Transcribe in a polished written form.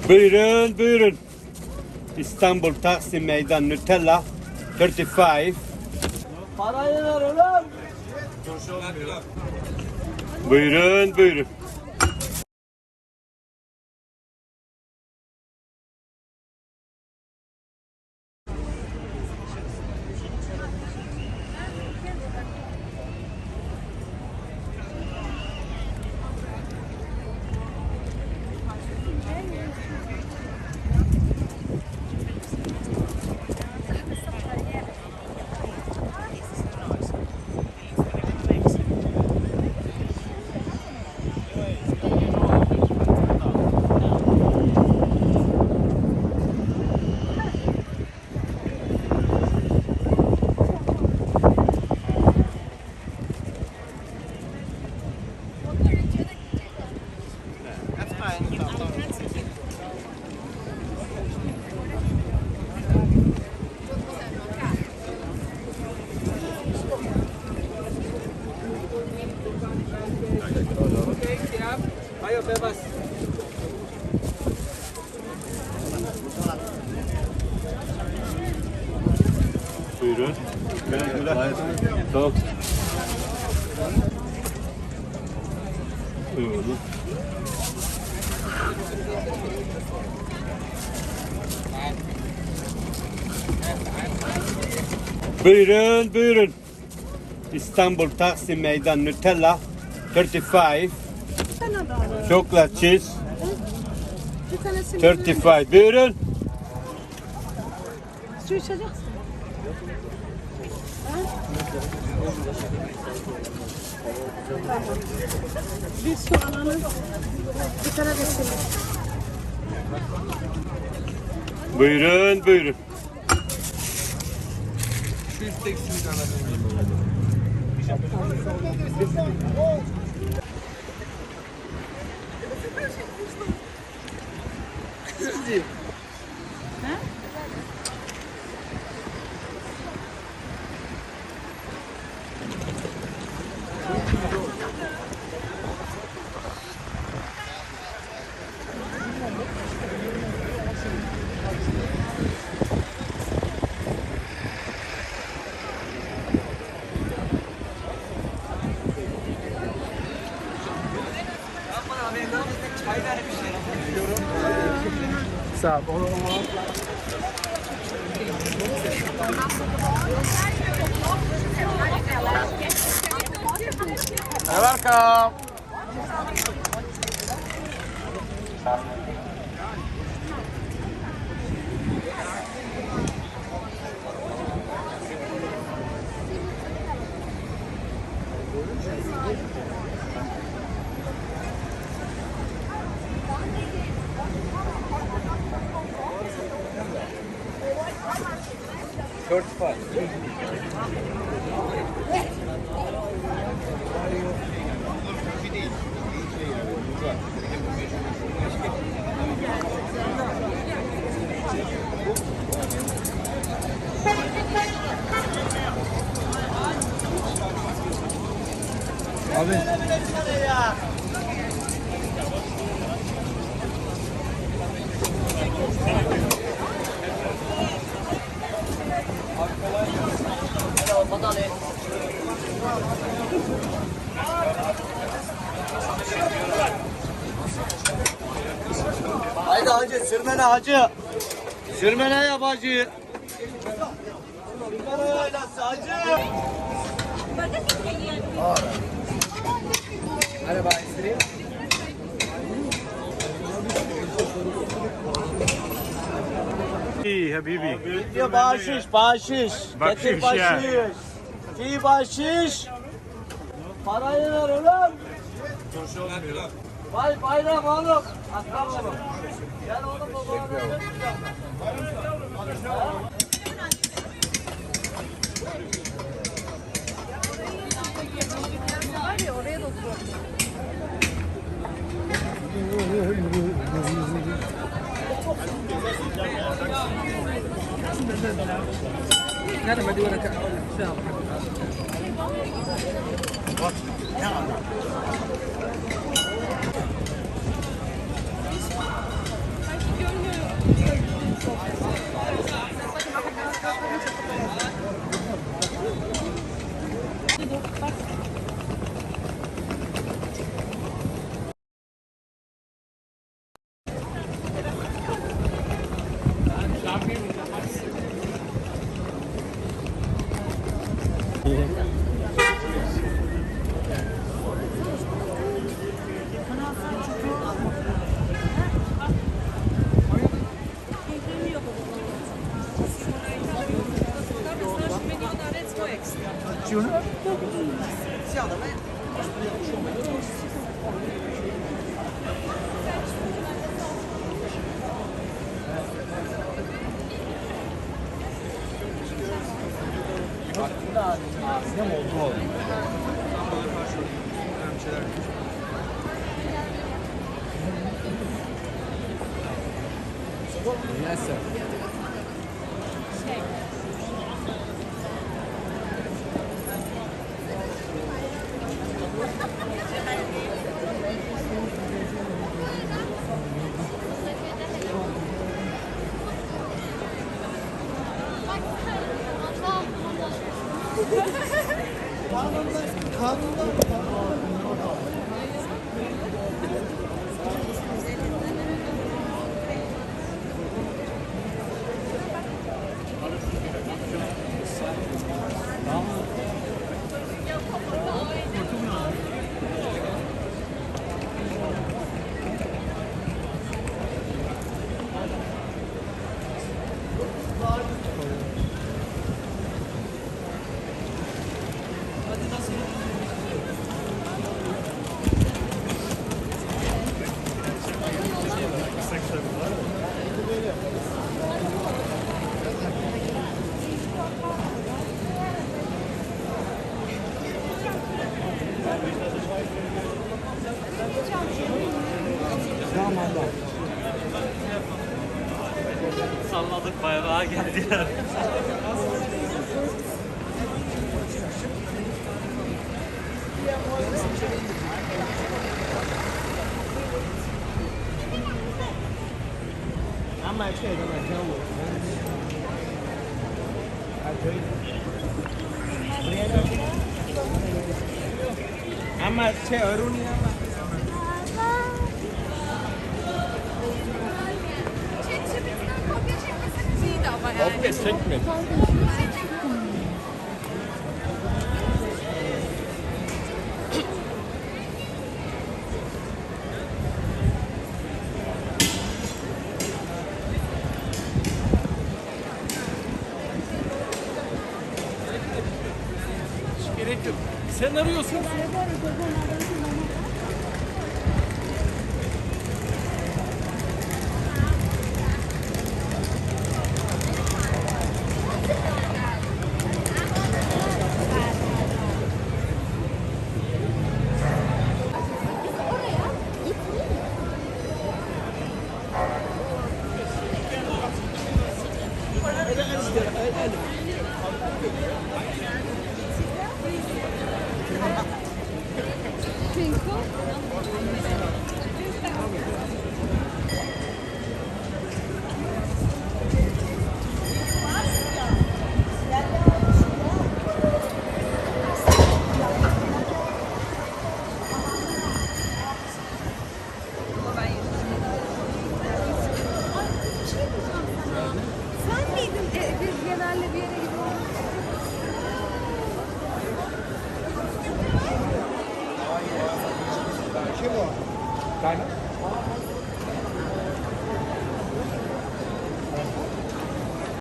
Buyurun, buyurun. İstanbul Taksim Meydan Nutella 35. Parayı ver oğlum. Buyurun, buyurun. Ayo bebas. Buyurun. Tamam. Buyurun. Buyurun, buyurun. İstanbul Taksim Meydan Nutella 35. Chocolate cheese Bir tanesini 35. Buyurun. su içeceksin. Tamam. Bir su alalım. Bir tane de simit. Buyurun, buyurun. Şu üstteki simit alabilir. Sağ ol. Welcome. Abi. Haydi hacı, sürmene hacı. Sürmene yap hacı. Sürmene yaylası hacı. Merhaba, istireyim. İyi Habibi. Gidiyor bahşiş, bahşiş. Bahşiş Getir ya. bahşiş. İyi bahşiş. Parayı ver oğlum. Vay bayram oğlum. Akram oğlum. Gel oğlum babana ver. Var ya oraya da oturalım. Nerede hadi bana şey al. 喜欢。Sinem oldu. Yes sir. Salladık bayrağa geldiler. Ama şey demek ama şey örünü ama. İyiydi ama yani. Çekme. Gerek yok. Sen arıyorsun. Sen miydin? Biz genelde bir yere gidiyoruz. Kim o? Kaynak.